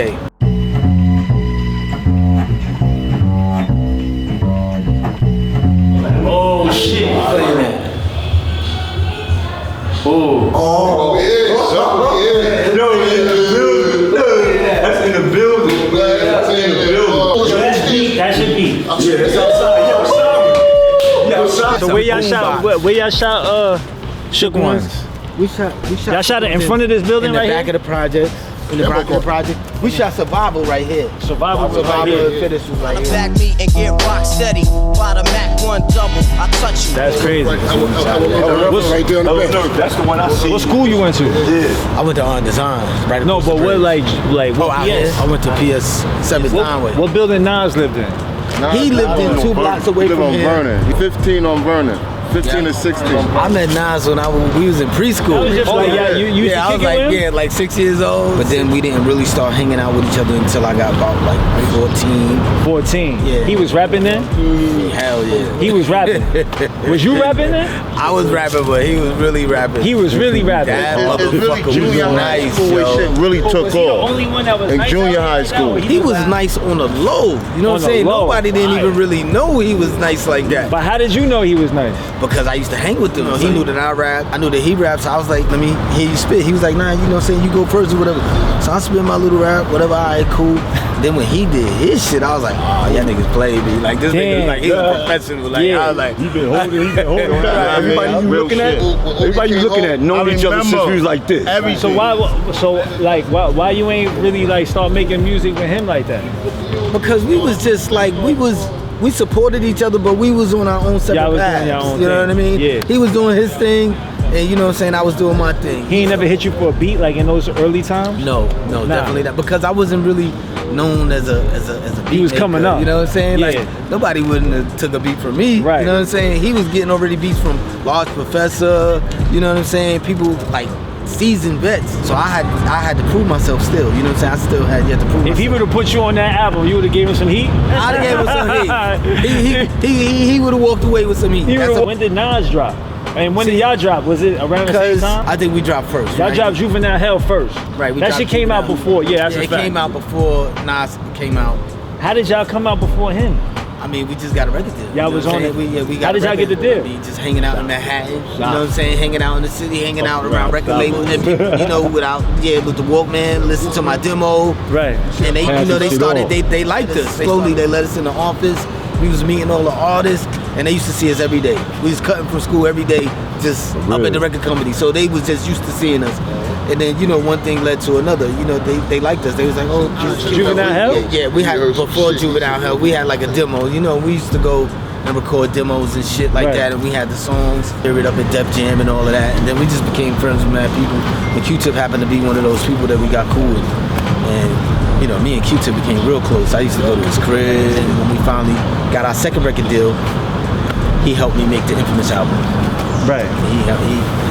Okay. Oh shit. Oh, yeah. Yo, in the building. That's in the building. That's in the building. That should be. Yeah, that's outside. Yo, sorry. So where y'all shot Shook Ones? We shot. Y'all shot it in front of this building right here? In the back of the project. In the back of the project. We shot Survival right here. Survival right here. Finish was right here. Back me and get rock steady. By the Mac 1 double, I touch you. That's crazy. Right there on the bench. That's the one I see. What school you went to? Yeah. I went to Design. Right. No, but what like what PS? I went to PS 7 Steinway. What building Nas lived in? He lived in 2 blocks away from on here. Vernon. 15 on Vernon. 15 and 16. I met Nas when we was in preschool. That was just you used to I was kick it with him? like 6 years old. But then we didn't really start hanging out with each other until I got about like 14. 14. Yeah. He was rapping then? Hell yeah. He was rapping. Was you rapping then? I was rapping, but he was really rapping. He was really rapping. That It's really motherfucker was junior high nice, school when yo. shit really Was took he the off. only one that was In nice junior out high there? school. He was nice on the low. You know what I'm saying? low. Nobody didn't even Alright. really know he was nice like that. But how did you know he was nice? Because I used to hang with him. He knew that I rap. I knew that he raps. So I was like, let me hear you spit. He was like, nah, you know what I'm saying? You go first or whatever. So I spit my little rap, whatever. All right, cool. Then when he did his shit, I was like, oh, y'all niggas played me. Like, this nigga was like, he's a professional. Like, I was like, he been holding Everybody you looking at, knowing each other since we was like this. So why you ain't really like start making music with him like that? because we was just like, we supported each other, but we was on our own separate paths. You know what I mean? Yeah. He was doing his thing, and you know what I'm saying, I was doing my thing. He ain't never hit you for a beat like in those early times? No, definitely not. Because I wasn't really known as a beat He was maker, coming up. You know what I'm saying? Yeah. Like nobody wouldn't have took a beat from me. Right. You know what I'm saying? He was getting already beats from Large Professor. You know what I'm saying? People like seasoned vets. So I had to prove myself still. You know what I'm saying? I still had yet to prove myself. If he would have put you on that album, you would have gave him some heat? I'd have gave him some heat. He would have walked away with some heat. When did Nas drop? And when did y'all drop? Was it around the same time? I think we dropped first. Y'all right? dropped Juvenile Hell first. Right. That shit came out before. Yeah, that's a it fact. came out before Nas came out. How did y'all come out before him? I mean, we just got a record deal. Y'all was on it. We got How did y'all get the deal? We just hanging out in Manhattan. You know what I'm saying? Hanging out in the city, hanging out around record labels, and people, you know, with the Walkman, listen to my demo. Right. And they, you know, they started. They liked us. Slowly, they let us in the office. We was meeting all the artists, and they used to see us every day. We was cutting from school every day, just up at the record company. So they was just used to seeing us. And then, you know, one thing led to another. You know, they liked us. They was like, oh, Juvenile Hell? Yeah, we had, before Juvenile Hell, we had like a demo. You know, we used to go and record demos and shit like that, and we had the songs, hear it up at Def Jam and all of that. And then we just became friends with mad people. And Q-Tip happened to be one of those people that we got cool with. And, you know, me and Q-Tip became real close. I used to go to his crib, and when we finally got our second record deal, he helped me make the Infamous album. Right.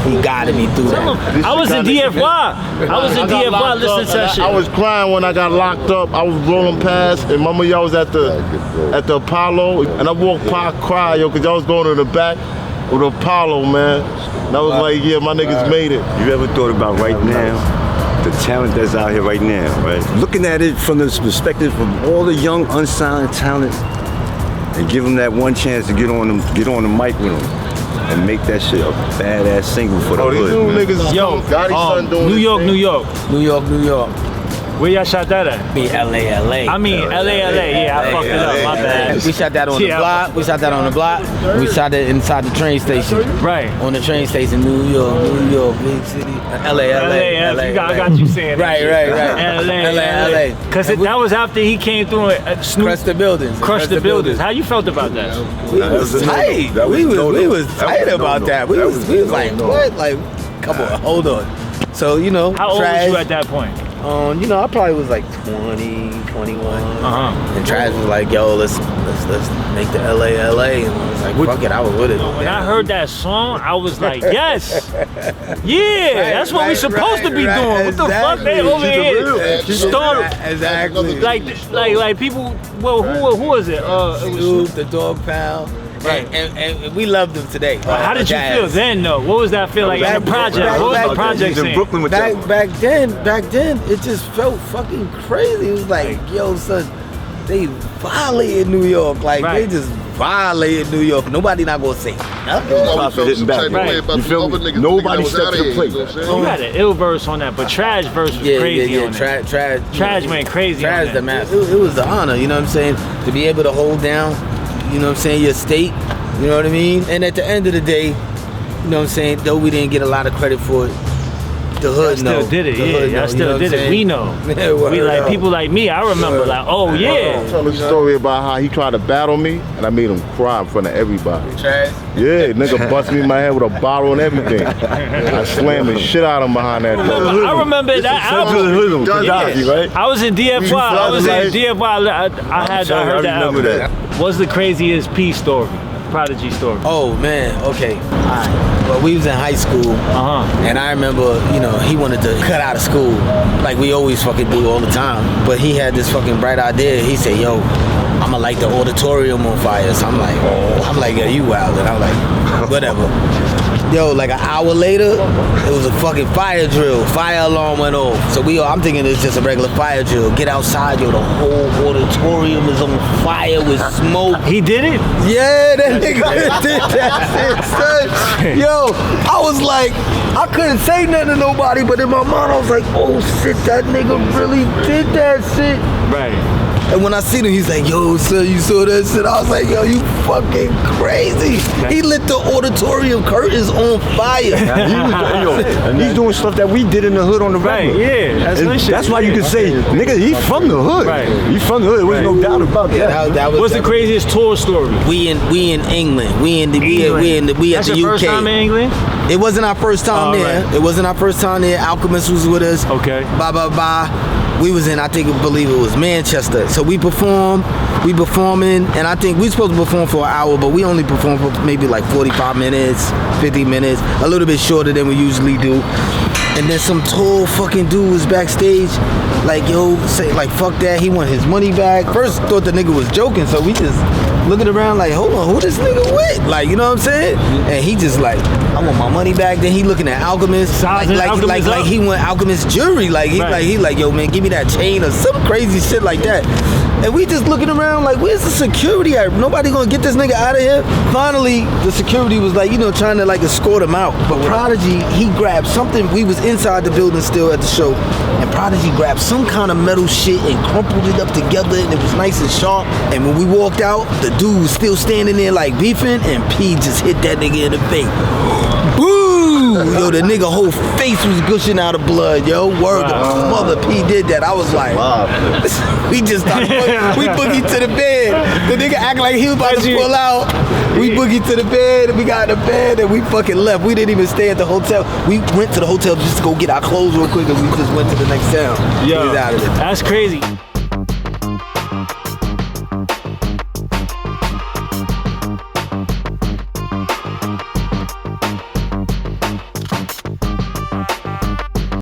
He guided me through that. I was in DFY. I was in DFY listening to that shit. I was crying when I got locked up. I was rolling past, and mama, y'all was at the Apollo, and I walked past, cry, yo, cause y'all was going to the back of the Apollo, man. And I was like, yeah, my niggas made it. You ever thought about right now, the talent that's out here right now, right? Looking at it from this perspective of all the young, unsigned talent, and give them that one chance to get on the mic with them. And make that shit a badass single for the hood. These new niggas, yo, Gotti's son doing New York, thing. New York. Where y'all shot that at? LA. I mean, LA. Yeah, I fucked it up. My bad. We shot that on the block. We shot it inside the train station. Right. On the train station, New York, big city. LA. I got you saying that. Right. LA. Because that was after he came through and Crushed the buildings. Crushed the buildings. How you felt about that? We was tight. We was tight about that. We was like, what? Like, come on, hold on. So, you know, how old was you at that point? You know, I probably was like 20, 21. And Trash was like, yo, let's make the LA. And I was like, fuck it, I was with it. When I heard that song, I was like, yes. Yeah, that's what we supposed to be doing. What the fuck? They over here storm. Exactly. Like people, well, who was it? It was Snoop, the Dog Pound. Right. And we loved them today. How did you feel then, though? What was that feel like in the project? What was the project in saying? Brooklyn with that. Back then, it just felt fucking crazy. It was like, yo, son, they violated New York. Like, they just violated New York. Nobody not gonna say nothing. You feel me? Nobody stepped to the plate. You had an ill verse on that, but Trash verse was crazy on that. Trash went crazy on that. The master. It was the honor, you know what I'm saying? To be able to hold down, you know what I'm saying, your state, you know what I mean? And at the end of the day, you know what I'm saying, though we didn't get a lot of credit for it, the hood still did it, y'all still did it. We know. We like people like me. I remember like, oh yeah. Tell a story about how he tried to battle me, and I made him cry in front of everybody. Trash? Yeah, nigga bust me in my head with a bottle and everything. I slammed the shit out of him behind that door. I remember that album. Right? I was in DFY. I had heard that album. What's the craziest P story? Prodigy story. Oh man, okay. Alright. Well, we was in high school, and I remember, you know, he wanted to cut out of school, like we always fucking do all the time. But he had this fucking bright idea. He said, "Yo, I'ma light the auditorium on fire." So I'm like, "Yo, you wild?" And I'm like, "Whatever." Yo, like an hour later, it was a fucking fire drill. Fire alarm went off. So I'm thinking it's just a regular fire drill. Get outside, yo, the whole auditorium is on fire with smoke. He did it? Yeah, that nigga did that shit, son. Yo, I was like, I couldn't say nothing to nobody, but in my mind, I was like, oh shit, that nigga really did that shit. Right. And when I seen him, he's like, yo, son, you saw that shit? I was like, yo, you fucking crazy. He lit the auditorium curtains on fire. And he's doing stuff that we did in the hood on the regular. Yeah, that's why you can say, nigga, he's from the hood. Right. He's from the hood. There's no doubt about that. What's the craziest tour story? We in England. We at That's the your UK. first time in England? It wasn't our first time there. Right. It wasn't our first time there. Alchemist was with us. Okay. We was in, I believe it was Manchester. So we performing, and I think we supposed to perform for an hour, but we only performed for maybe like 45 minutes, 50 minutes, a little bit shorter than we usually do. And then some tall fucking dude was backstage, like, yo, say, like, fuck that, he want his money back. First thought the nigga was joking, so we just looking around like, hold on, who this nigga with? Like, you know what I'm saying? And he just like, I want my money back. Then he looking at Alchemist, like he want Alchemist jewelry. Like he like, yo man, give me that chain or some crazy shit like that. And we just looking around like, where's the security at? Nobody gonna get this nigga out of here? Finally, the security was like, you know, trying to like escort him out. But Prodigy, he grabbed something. We was inside the building still at the show, and Prodigy grabbed some kind of metal shit and crumpled it up together, and it was nice and sharp. And when we walked out, the dude was still standing there like beefing, and P just hit that nigga in the face. Boo! Yo, the nigga whole face was gushing out of blood, yo. Word to mother, P did that. I was like, we just started, we boogied to the bed. The nigga act like he was about to pull out. We boogied to the bed, and we got in the bed, and we fucking left. We didn't even stay at the hotel. We went to the hotel just to go get our clothes real quick, and we just went to the next town. Yo, out of it. That's crazy.